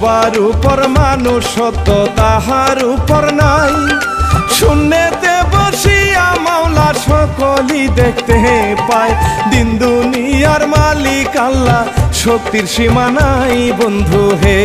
সবার উপর মানুষ সত্য তাহার উপর নাই। শূন্যতে বসিয়া মাওলা সকলই দেখতে পায়। দিন দুনিয়ার মালিক আল্লাহ, শক্তির সীমা নাই বন্ধু হে।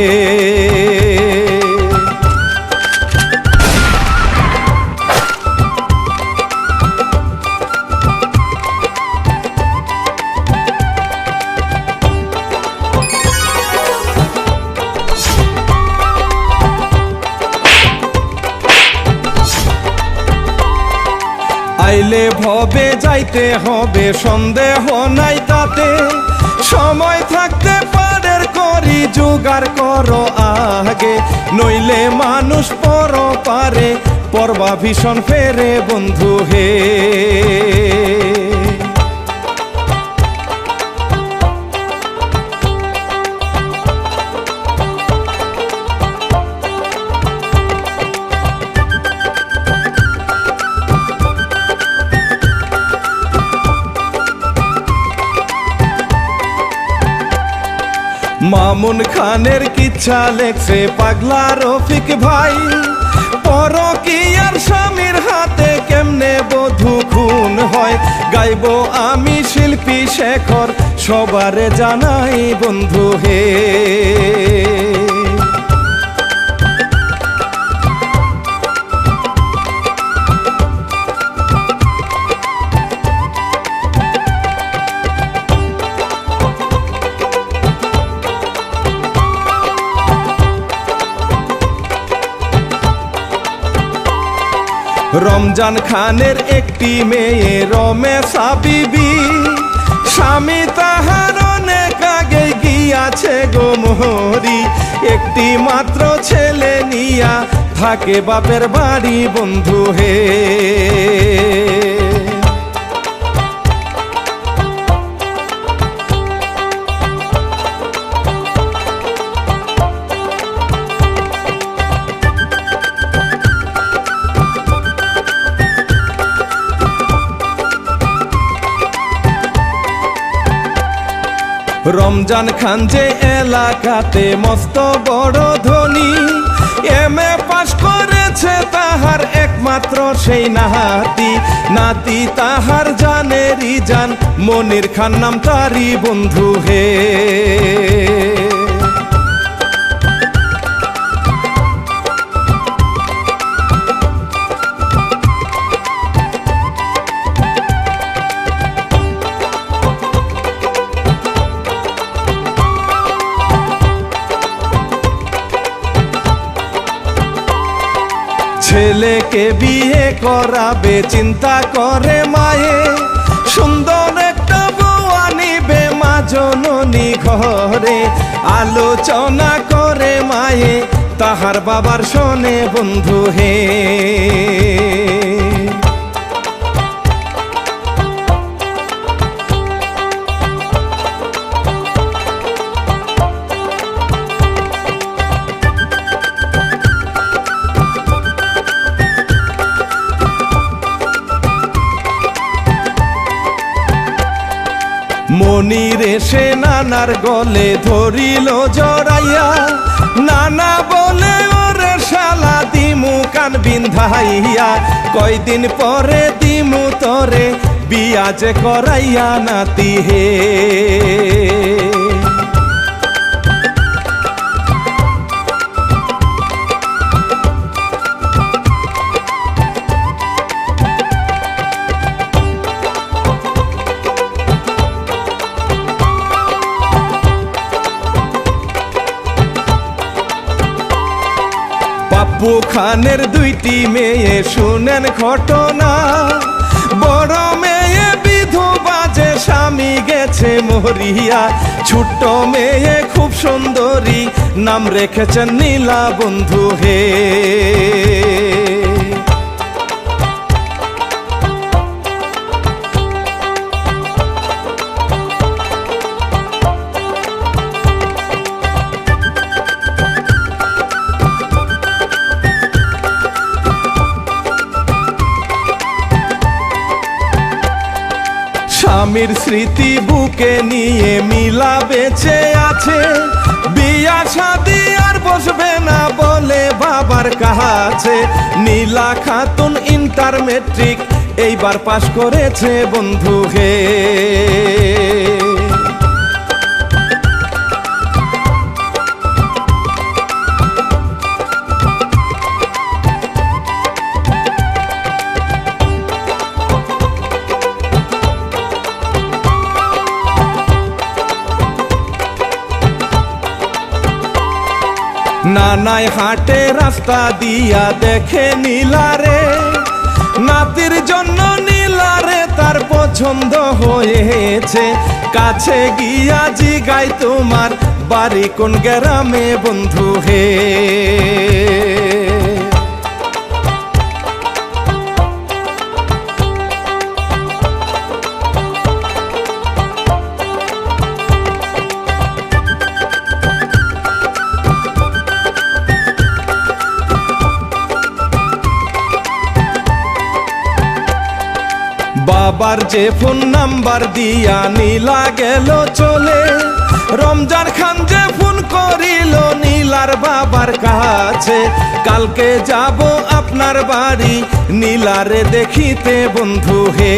আইলে ভবে যাইতে হবে, সন্দেহ নাই তাতে। সময় থাকতে পারের করি জোগাড় করো আগে, নইলে মানুষ পর পারে পরবা ভীষণ ফেরে বন্ধু হে। মামুন খানের কিচ্ছা লেখছে পাগলা রফিক ভাই। পরকীয়ার স্বামীর হাতে কেমনে বধূ খুন হয়, গাইব আমি শিল্পী শেখর সবারে জানাই বন্ধু হে। রমজান খানের একটি মেয়ে রমেশা বিবি, স্বামী তাহার অনেক আগে গিয়াছে গো মোহরি। একটি মাত্র ছেলে নিয়া থাকে বাপের বাড়ি বন্ধু হে। রমজান খান যে এলাকাতে মস্ত বড় ধনী, এমএ পাশ করেছে তাহার একমাত্র সেই নাতি। নাতি তাহার জানেরই জান, মনির খান নাম তারি বন্ধু হে। ছেলেকে বিয়ে করাবে চিন্তা করে মায়ে, সুন্দর একটা বউ আনিবে মা জননী ঘরে। আলোচনা করে মায়ে তাহার বাবার শোনে বন্ধু হে। মনির এসে নানার গলে ধরিল জড়াইয়া, নানা বলে ওরে শালা দিমু কান বিন্ধাইয়া। কয়দিন পরে দিমু তরে বিয়া যে করাইয়া নাতি হে। বাপ্পু খানের দুইটি মেয়ে শুনেন ঘটনা, বড় মেয়ে বিধবা যে স্বামী গেছে মরিয়া। ছোট্ট মেয়ে খুব সুন্দরী, নাম রেখেছেন নীলা বন্ধু হে। স্বামীর স্মৃতি বুকে নিয়ে মিলা বেঁচে আছে, বিয়া শাদি আর বসবে না বলে বাবার কাছে। নীলা খাতুন ইন্টার মেট্রিক এইবার পাশ করেছে বন্ধু হে। নানাই হাটে রাস্তা দিয়া দেখে নীলারে, নাতির জন্য নীলারে তার পছন্দ হয়েছে। কাছে গিয়া জিগাই তোমার বাড়ি কোন গ্রামে বন্ধু হে। বাবার যে ফোন নাম্বার দিয়া নীলা গেল চলে, রমজান খান যে ফোন করিল নীলার বাবার কাছে। কালকে যাব আপনার বাড়ি নীলারে দেখিতে বন্ধু হে।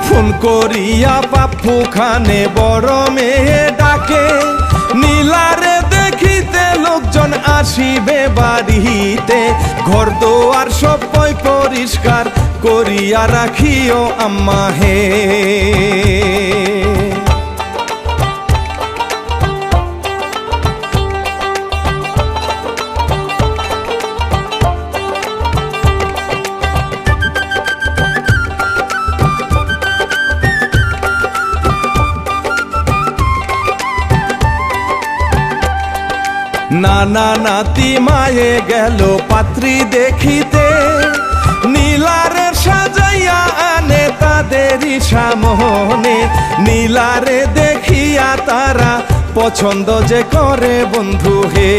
ফোন করিয়া বাপু খানে বড় মেয়ে ডাকে, নীলারে দেখিতে লোকজন আসিবে বাড়িতে। ঘর দোয়ার সব পরিষ্কার করিয়া রাখিও আম্মা হে। নানা নাতি মায়ে গেল পাত্রী দেখিতে, নীলারে সাজাইয়া আনে তাদেরই সামনে। নীলারে দেখিয়া তারা পছন্দ যে করে বন্ধু হে।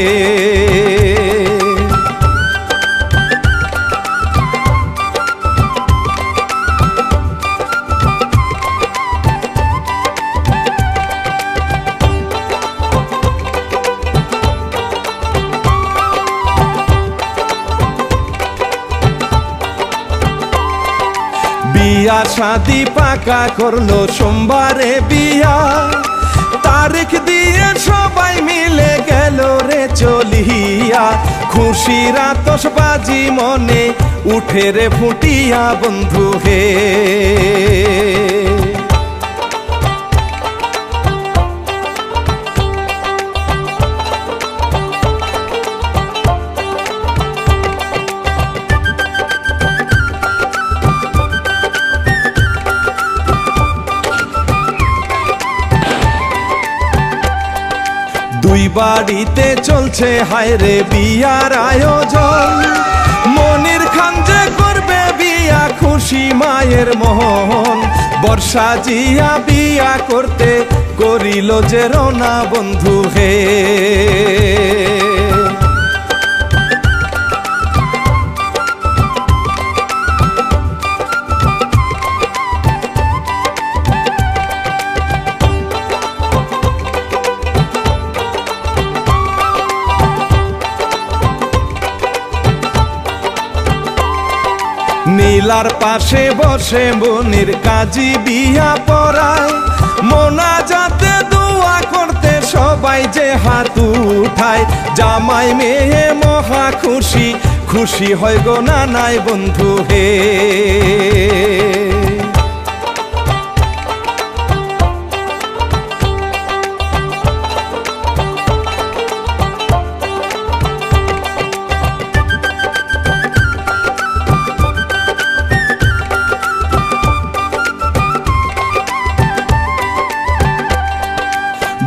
বিয়া শাদি পাকা করলো সোমবারে বিয়া, তারিখ দিয়ে সবাই মিলে গেল রে চলিয়া। খুশির আতশবাজি মনে উঠে রে ফুটিয়া বন্ধু হে। দুই বাড়িতে চলছে হায়রে বিয়ার আয়োজন, মনির খান যে করবে বিয়া খুশি মায়ের মন। বর্ষা জিয়া বিয়া করতে করিল যে রওনা বন্ধু হে। নীলার পাশে বসে মনির কাজী বিয়া পড়ায়, মোনাজাতে দোয়া করতে সবাই যে হাত উঠায়। জামাই মেয়ে মহা খুশি, খুশি হয় গো নানাই বন্ধু হে।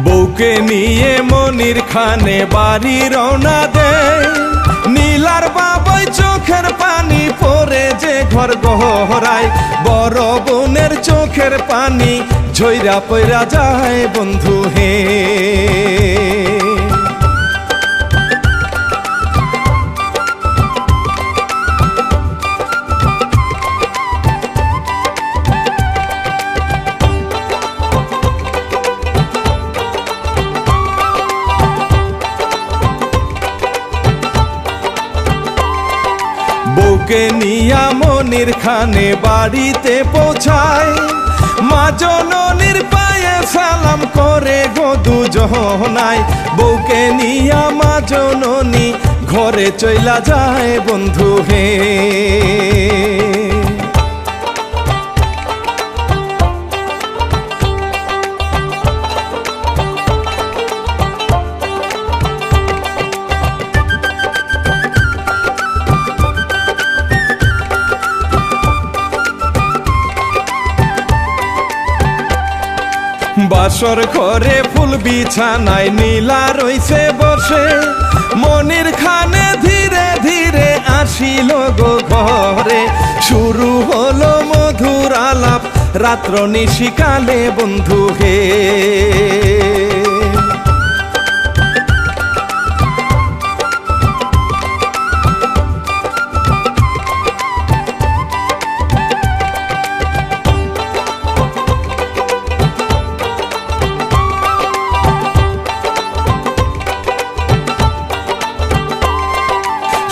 বউকে নিয়ে মনির খানে বাড়ি রওনা দেয়, নীলার বাবাই যে ঘর গহরায়, বড় বোনের চোখের পানি ঝইরা পইরা যায় বন্ধু হে। বউকে নিয়া মনির খানে বাড়িতে পৌঁছায়, মা জননীর পায়ে সালাম করে গো দুজনায়। বউকে নিয়া মা জননী ঘরে চইলা যায় বন্ধু হে। বাসর ঘরে ফুল বিছানায় নীলা রইছে বসে, মনির খানে ধীরে ধীরে আসিল গো ঘরে। শুরু হলো মধুর আলাপ রাত্র নিশিকালে বন্ধু হে।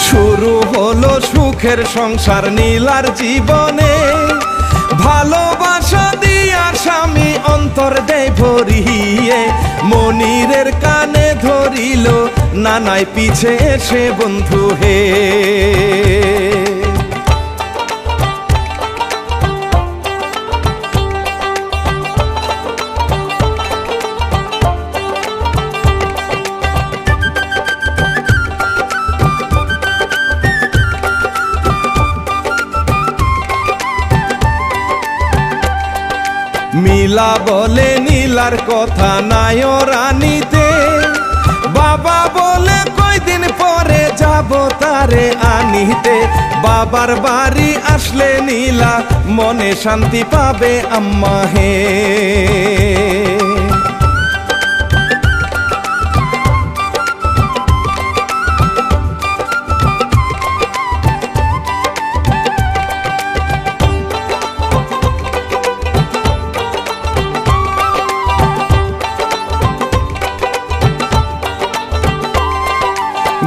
শুরু হলো সুখের সংসার নীলার জীবনে, ভালোবাসা দিয়া স্বামী অন্তর দেয় ভরিয়ে। মনিরের কানে ধরিল নানাই পিছে এসে বন্ধু হে। মিলা বলে নীলার কথা নাই রানীতে, বাবা বলে কয়দিন পরে যাব তারে আনিতে। বাবার বাড়ি আসলে নীলা মনে শান্তি পাবে আম্মা হে।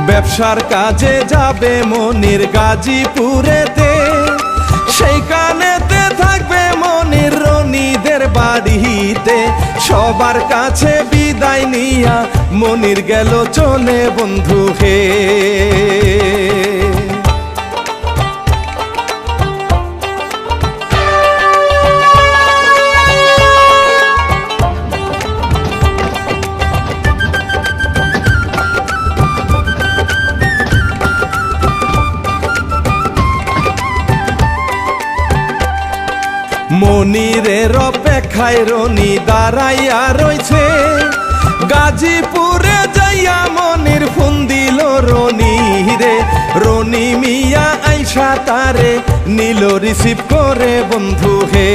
ব্যবসার কাজে যাবে মনির গাজীপুরেতে, সেইখানেতে থাকবে মনির রনিদের বাড়িতে। সবার কাছে বিদায় নিয়া মনির গেল চলে বন্ধু হে। মনিরের অপেক্ষায় রনি দাঁড়াইয়া রইছে, গাজীপুরে যাইয়া মনির ফোন দিল রনি রে। রনি মিয়া আইসা তারে নিল রিসিভ করে বন্ধু হে।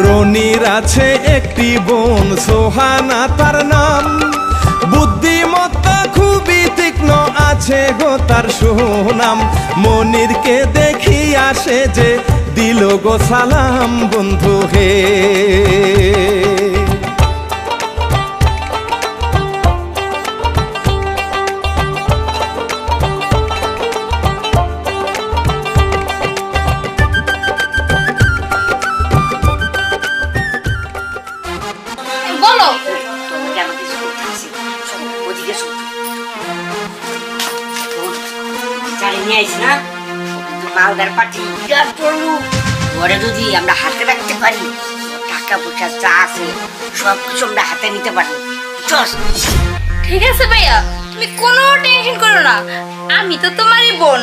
রনির আছে একটি বোন সোহানা তার নাম, বুদ্ধিমত্তা খুবই তীক্ষ্ণ আছে গো তার সুনাম। মনিরকে দেখি আসে যে দিল গো সালাম বন্ধু হে। মালদার পার্টি ঘরে যদি আমরা হাতে রাখতে পারি, টাকা পয়সা যা আছে সবকিছু আমরা হাতে নিতে পারি। ঠিক আছে ভাইয়া, তুমি কোনো টেনশন করো না, আমি তো তোমারই বোন।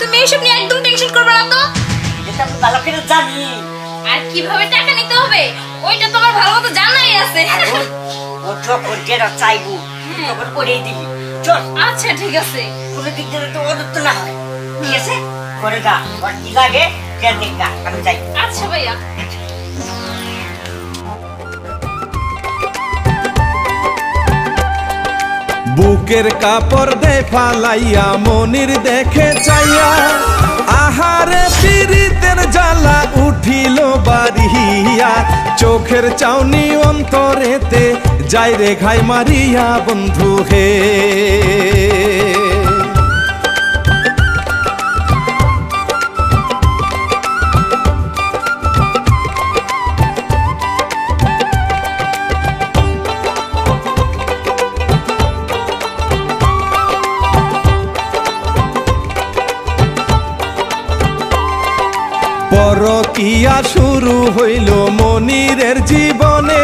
তুমি এইসব নিয়ে একদম টেনশন করবে না তো। এটা আমি ভালো করে জানি। আর কিভাবে টাকা নিতে হবে ওইটা তোমার ভালো মতো জানাই আছে। ও যখন যেটা চাইবো তখন করেই দিবি। চল। আচ্ছা ঠিক আছে। কোনো দিক দিয়ে তো অনুত্ত না হয়, ঠিক আছে? করে গা, ওর কি লাগে দেখ গা, আমি যাই। আচ্ছা ভাইয়া। বুকের কাপড় দে ফালাইয়া মনির দেখে চাইয়া, আহারে পীড়িতের জ্বালা উঠিল বাড়িয়া, চোখের চাউনি অন্তরেতে যাই রে ঘাই মারিয়া বন্ধু হে। পরকিয়া শুরু হইল মনিরের জীবনে,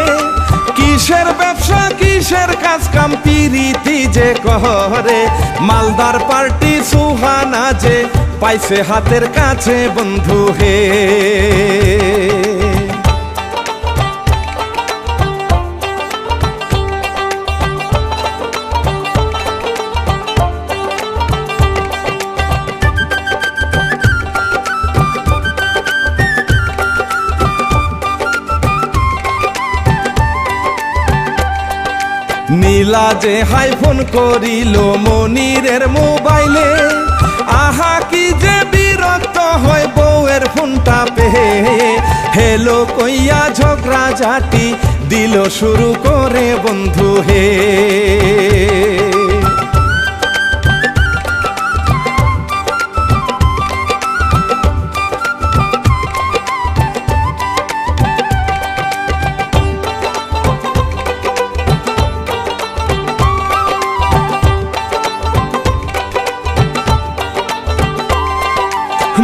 কিসের ব্যবসা কিসের কাজ কাম পিরিতি যে করে, মালদার পার্টি সুহানা যে পাইছে হাতের কাছে বন্ধু হে। নীলা যে হাই ফোন করিল মনিরের মোবাইলে, আহা কি যে বিরক্ত হয় বউয়ের ফোনটা পেয়ে, হেলো কইয়া ঝগড়া ঝাটি দিল শুরু করে বন্ধু হে।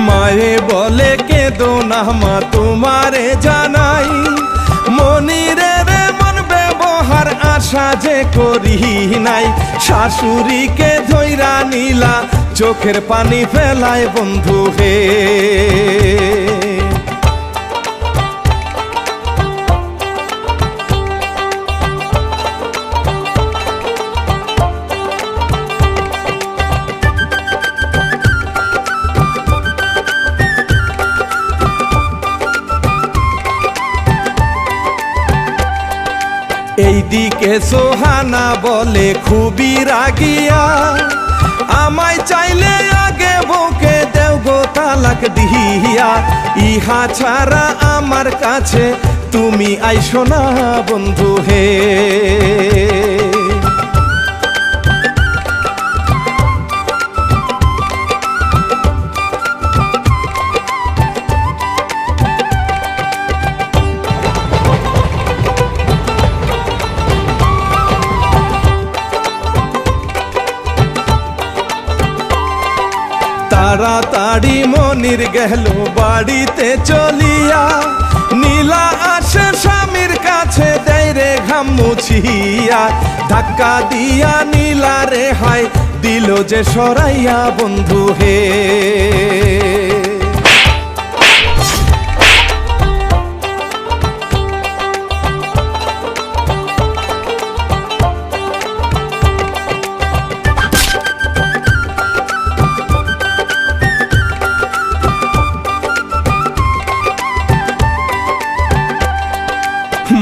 মায়ে বলে কেঁদো না মা তোমারে জানাই, মনিরের মন ব্যবহার আশা যে করি নাই, শাশুড়িকে ধইরা নিলা চোখের পানি ফেলায় বন্ধু হে। এইদিকে সোহানা বলে খুবই রাগিয়া, আমায় চাইলে আগে বউকে দেও গো তালাক দিয়া, ইহা ছাড়া আমার কাছে তুমি আইসো না বন্ধু হে। তাড়াতাড়ি মনির গেল বাড়িতে চলিয়া, নীলা আসে স্বামীর কাছে দেয় রে ঘাম মুছিয়া, ধাক্কা দিয়া নীলা রে হাই দিল যে সরাইয়া বন্ধু হে।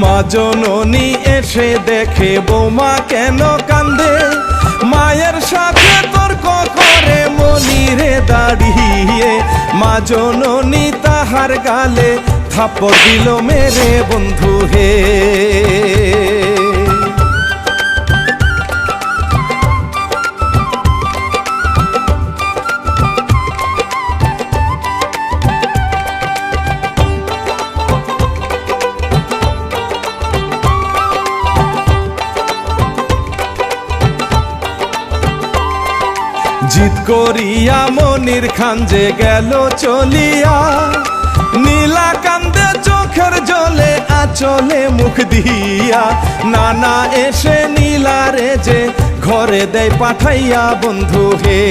মা জননী এসে দেখে বৌমা কেন কান্দে, মায়ের সাথে তর্ক করে মনিরে দাঁড়িয়ে, মা জননী তাহার গালে থাপ্পড় দিল মেরে বন্ধু হে। জিদ করিয়া মনির খান যে গেল চলিয়া, নীলা কান্দে চোখ চোখের জলে আচলে মুখ দিয়া, নানা এসে নীলারে যে ঘরে দেয় পাঠাইয়া বন্ধু হে।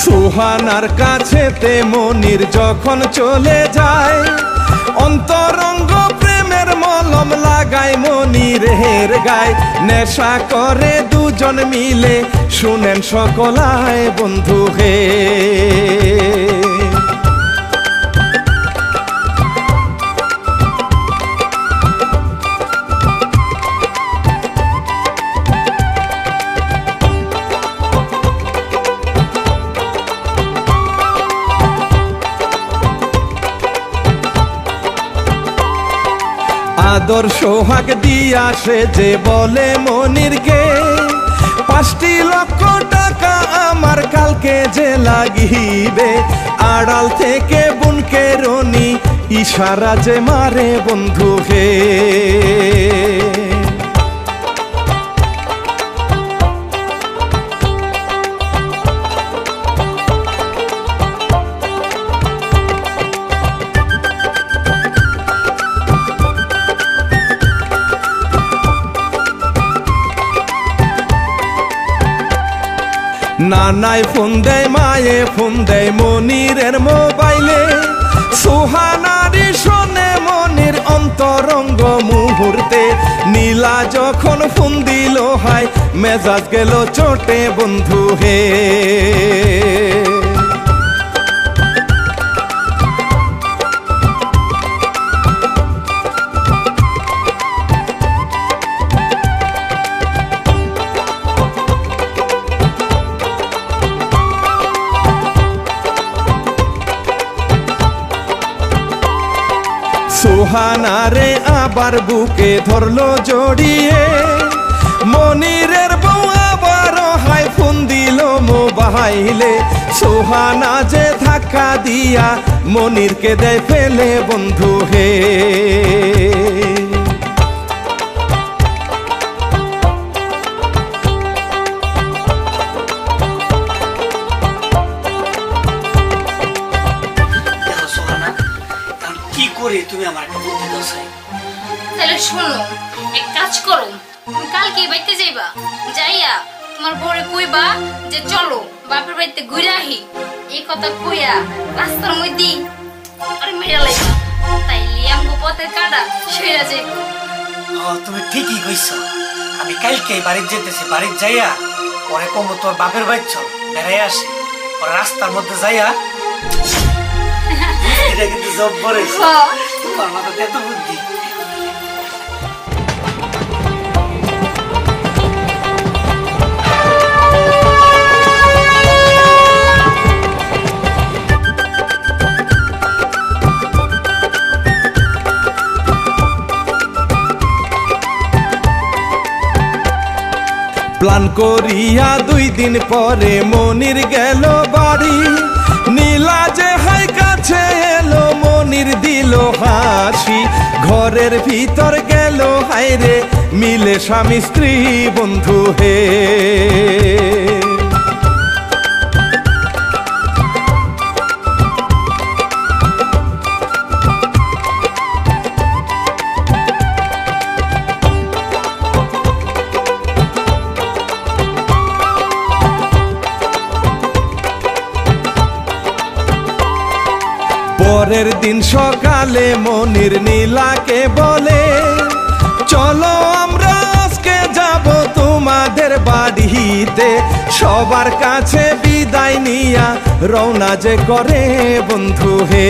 সুহানার কাছেতে মনির যখন চলে যায়, অন্তরঙ্গ প্রেমের মলম লাগায় মনিরের গায়। নেশা করে দুজন মিলে শুনেন সকলায় বন্ধু হে। আদর সোহাগ দিয়া সে যে বলে মনিরকে, 5 লক্ষ টাকা আমার কালকে যে লাগিবে। আড়াল থেকে বুনকে রনি ইশারা যে মারে বন্ধু হে। নানায় ফোন দেয়, মায়ে ফোন দেয় মনিরের মোবাইলে। সুহানারি শোনে মনির অন্তরঙ্গ মুহূর্তে। নীলা যখন ফোন দিল হায়, মেজাজ গেল চোটে বন্ধু হে। সুহানারে আবার বুকে ধরলো জড়িয়ে, মনিরের বউ আবার হাই ফোন দিল মোবাইলে। সুহানা যে ধাক্কা দিয়া মনিরকে দেয় ফেলে বন্ধু হে। তুমি আমার একটা বুদ্ধি দাও চাই। তাহলে শোনো, এক কাজ করো, তুমি কালকে বাড়িতে যাইবা, যাইয়া তোমার বউরে কইবা যে চলো বাপের বাড়িতে ঘুরে আহি। এই কথা কইয়া রাস্তার মধ্যে আরে মেরে লাইবা, তাইলে আমগো পথের কাটা সইরা যাইব। তুমি ঠিকই কইছো। আমি কালকে বাড়িতে যেতেছি, বাড়িতে যাইয়া পরে কমো তোর বাপের বাড়ি চল বেড়াই আসে, পরে রাস্তার মধ্যে যাইয়া এটা কিন্তু জব্বর হইছে। তোমার মাথাতে এত বুদ্ধি। প্লান করিয়া 2 দিন পরে মনির গেল বাড়ি। নীলা যে হাই কাছে এলো, মনির দিল হাসি। ঘরের ভিতর গেল হাইরে মিলে স্বামী স্ত্রী বন্ধু হে। পরের দিন সকালে মনির নীলাকে বলে, চলো আমরা আজকে যাব তোমাদের বাড়িতে। সবার কাছে বিদায় নিয়া রওনা যে করে বন্ধু হে।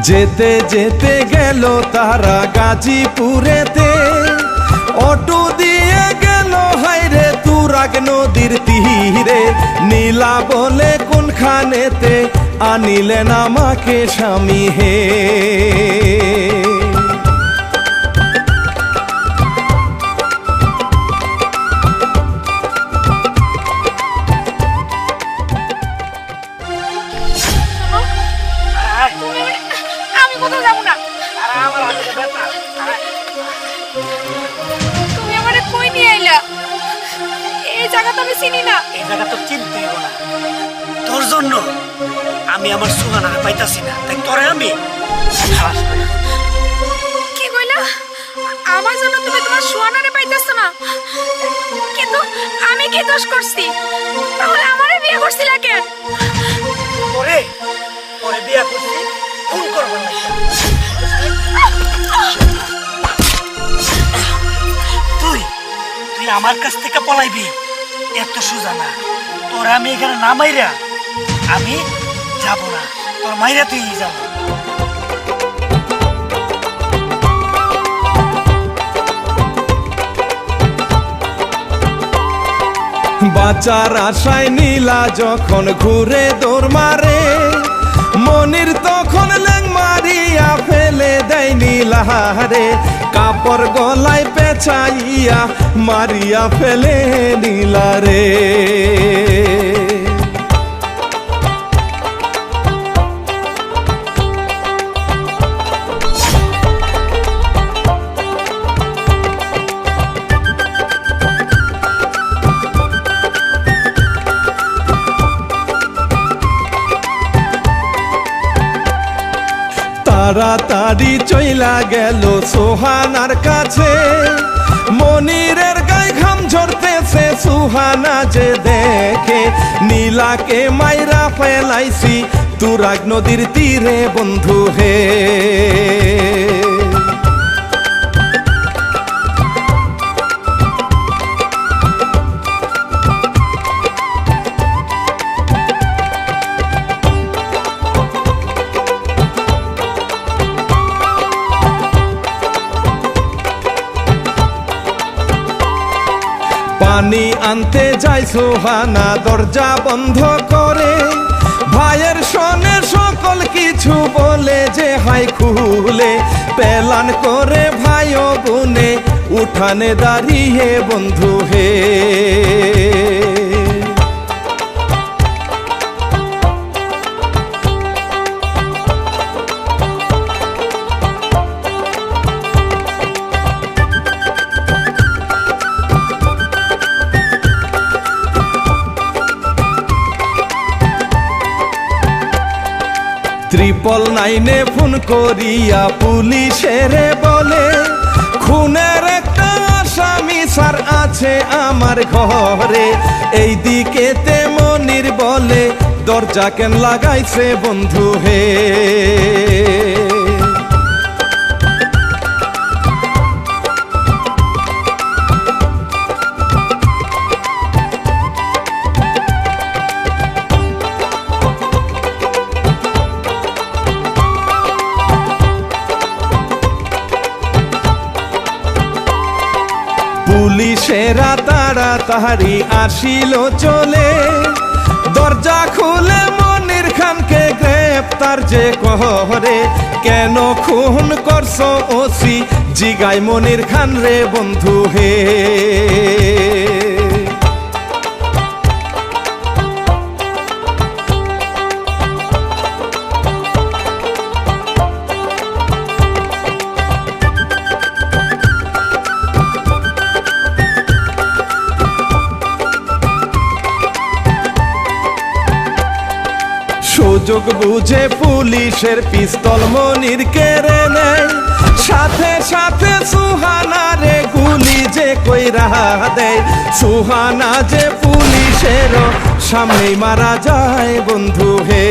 যেতে যেতে গেল তারা গাজীপুরেতে। অটো দিয়ে গেল হাইরে তুরাগ নদীর তীরে, নীলা বলে কোনখানেতে আনিলেন আমাকে স্বামী হে। আমি কোথাও যাবো না। আরে আমার হাতে ব্যথা। তুমি আমারে কই নিয়ে আইলা? এই জায়গা তো আমি চিনি না। এই জায়গা তো চিনতেই হবে না। তোর জন্য আমি আমার সুগানারে পাইতাছি না, তাই তোরে আমি খালাস করে। কি কইলা? আমার জন্য তুমি তোমার সোয়ানারে পাইতেছ না? কিন্তু আমি কি দোষ করছি? তাহলে আমারে বিয়ে করছিলা কেন? ওরে ওরে বিয়া করছি ফোন করবো না। তুই তুই আমার কাছ থেকে পলাইবি এত সোজা না। তোর আমি এখানে না মাইরা আমি যাব না, তোর মাইরা তুই যাব। বাঁচার আশায় নীলা যখন ঘুরে দৌড় মারে, মনির তখন ল্যাং মারিয়া ফেলে দেয় নীলারে, কাপড় গলায় পেঁচাইয়া মারিয়া ফেলে নীলারে। তাড়াতাড়ি চইলা গেল সুহানার কাছে, মনিরের গায়ে ঘাম ঝরতেছে সুহানা যে দেখে, নীলাকে মাইরা ফেলাইছি তুরাগ নদীর তীরে বন্ধু হে। পানি আনতে যাই সুহানা দরজা বন্ধ করে, ভাইয়ের সনে সকল কিছু বলে যে হাই খুলে, পেলান করে ভাই ও বোনে উঠানে দাঁড়িয়ে বন্ধু হে। ট্রিপল নাইনে ফোন করিয়া পুলিশের বলে, খুনের একটা আসামি স্যার আছে আমার ঘরে, এই দিকেতে মনির বলে দরজা কেন লাগাইছে বন্ধু হে। পুলিশেরা তাড়াতাড়ি আসিল চলে, দরজা খুলে মনির খানকে গ্রেপ্তার যে করে, কেন খুন করছো ওসি জিগাই মনির খান রে বন্ধু হে। সুযোগ বুঝে পুলিশের পিস্তল মনির কেড়ে নেয়, সাথে সাথে সুহানারে গুলি যে কইরা দেয়, সুহানা যে পুলিশের সামনেই মারা যায় বন্ধু হে।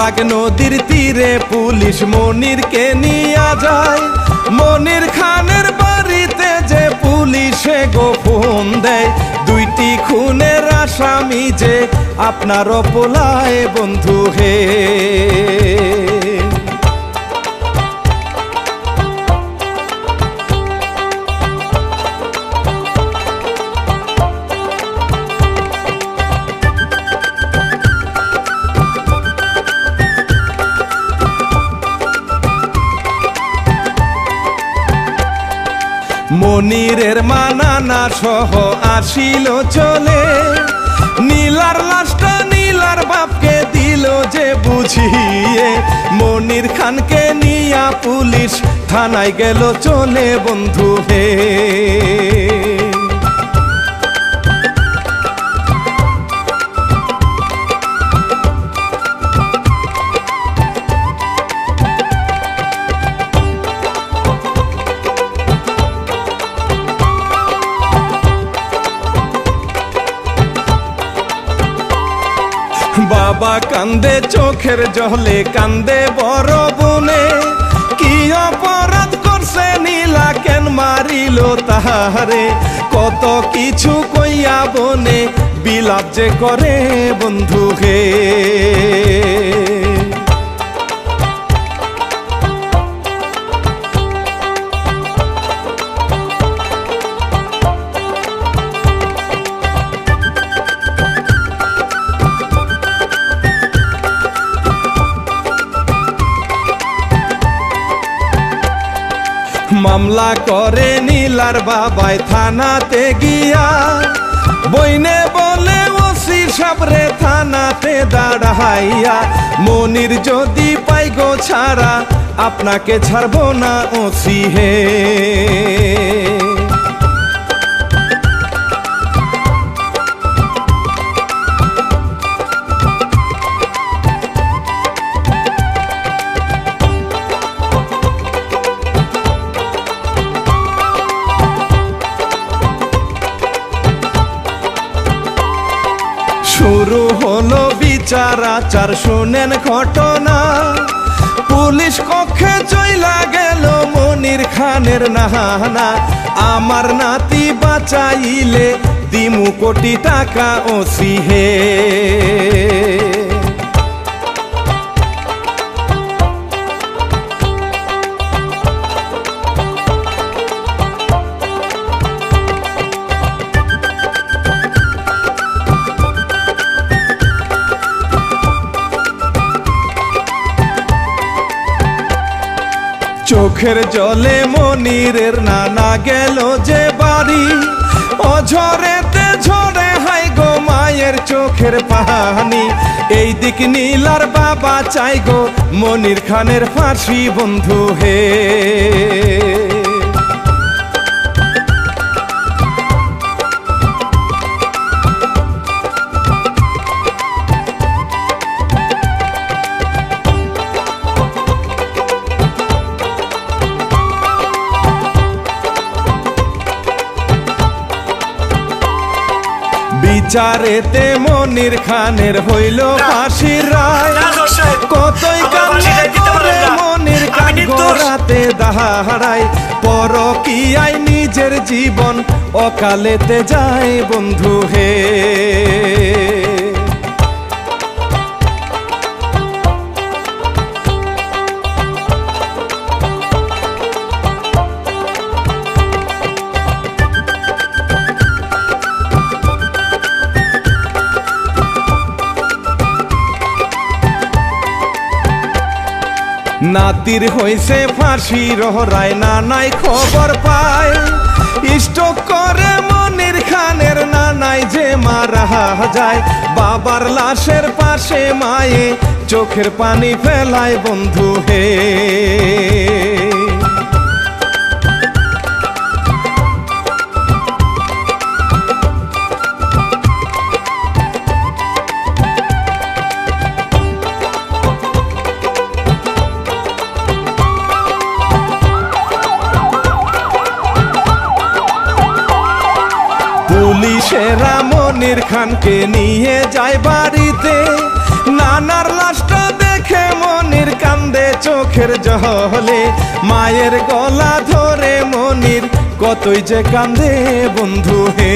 বরাক নদীর তীরে পুলিশ মনিরকে নিয়ে যায়। মনির খানের বাড়িতে যে পুলিশে গোপন দেয়, দুইটি খুনের আসামি যে আপনার পোলায় বন্ধু হে। মনিরের মানানা সহ আসিল চলে, নীলার লাশটা নীলার বাপকে দিল যে বুঝিয়ে। মনির খানকে নিয়া পুলিশ থানায় গেল চলে বন্ধু হে। বাবা কান্দে চোখের জলে, কান্দে বড় বনে। কি অপরাধ করছে নীলা, কেন মারিল তাহারে? কত কিছু কইয়া বনে বিলাপ যে করে বন্ধু হে। মামলা করে নীলার বাবাই থানাতে গিয়া, বইনে বলে ওসি সাবরে থানাতে দাঁড়াইয়া। মনির যদি পাই গো ছাড়া, আপনাকে ছাড়বো না ওসি হে। শুরু হলো বিচার আচার, শুনেন ঘটনা। পুলিশ কক্ষে চইলা গেল মনির খানের নাহানা। আমার নাতি বাঁচাইলে দিমু কোটি টাকা ওসি হে। চোখের জলে মনিরের নানা গেল যে বাড়ি, অঝরেতে ঝরে হাই গো মায়ের চোখের পানি। এই দিক নীলার বাবা চাই গো মনির খানের ফাঁসি বন্ধু হে। বিচারেতে মনির খানের হইল ফাঁসির রায়। কতই কান্না করে মনির খান গোরাতে দাঁড়ায়। পরকীয়ায় নিজের জীবন অকালেতে যায় বন্ধু হে। নাতির হইছে ফাঁসি রহরায়, নানাই খবর পায়। স্টক করে মনির খানের নানাই যে মারা যায়। বাবার লাশের পাশে মায়ে চোখের পানি ফেলায় বন্ধু হে। পুলিশেরা মনির খানকে নিয়ে যায় বাড়িতে। নানার লাশটা দেখে চোখের জলে মায়ের গলা ধরে মনির কতই যে কান্দে বন্ধু হে।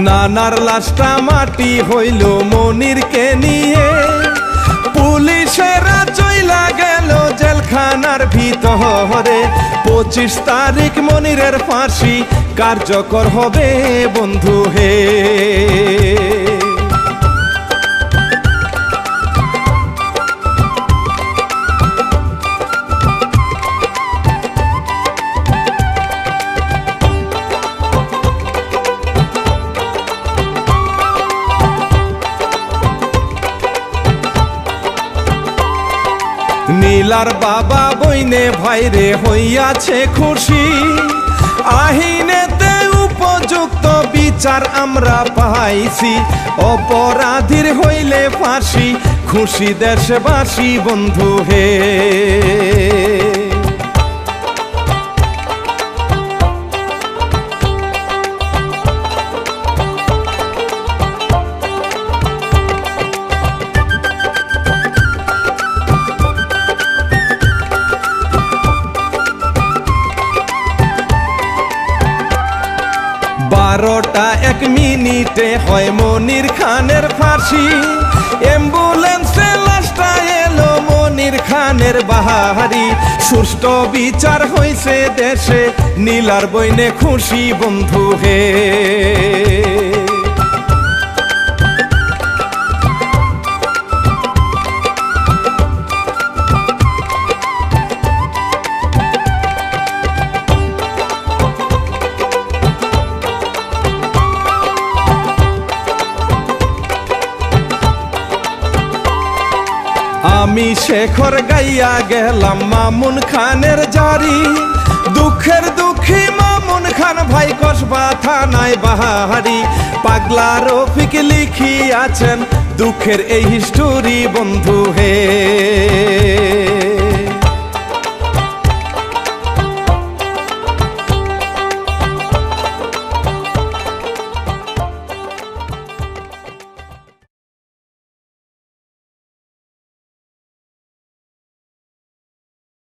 নানার লাশটা মাটি হইল মনিরকে নিয়ে, পুলিশেরা চইলা গেল জেলখানার ভিতরে। 25 তারিখ মনিরের ফাঁসি কার্যকর হবে বন্ধু হে। নীলার বাবা বইনে ভাইরে হইয়াছে খুশি, আহিনেতে উপযুক্ত বিচার আমরা পাইছি। অপরাধীর হইলে ফাঁসি খুশি দেশবাসী বন্ধু হে। বারোটা 1 মিনিটে হয় মনির খানের ফাঁসি, অ্যাম্বুলেন্সে লাশটা এলো মনির খানের বাহারি। সুষ্ঠু বিচার হইছে দেশে, নীলার বইনে খুশি বন্ধু হে। আমি শেখর গাইয়া গেলাম মামুন খানের জারি, দুঃখের দুঃখী মামুন খান ভাই কসবা থানায় বাহারি। পাগলা রফিক লিখিয়াছেন দুঃখের এই হিস্টোরি বন্ধু হে।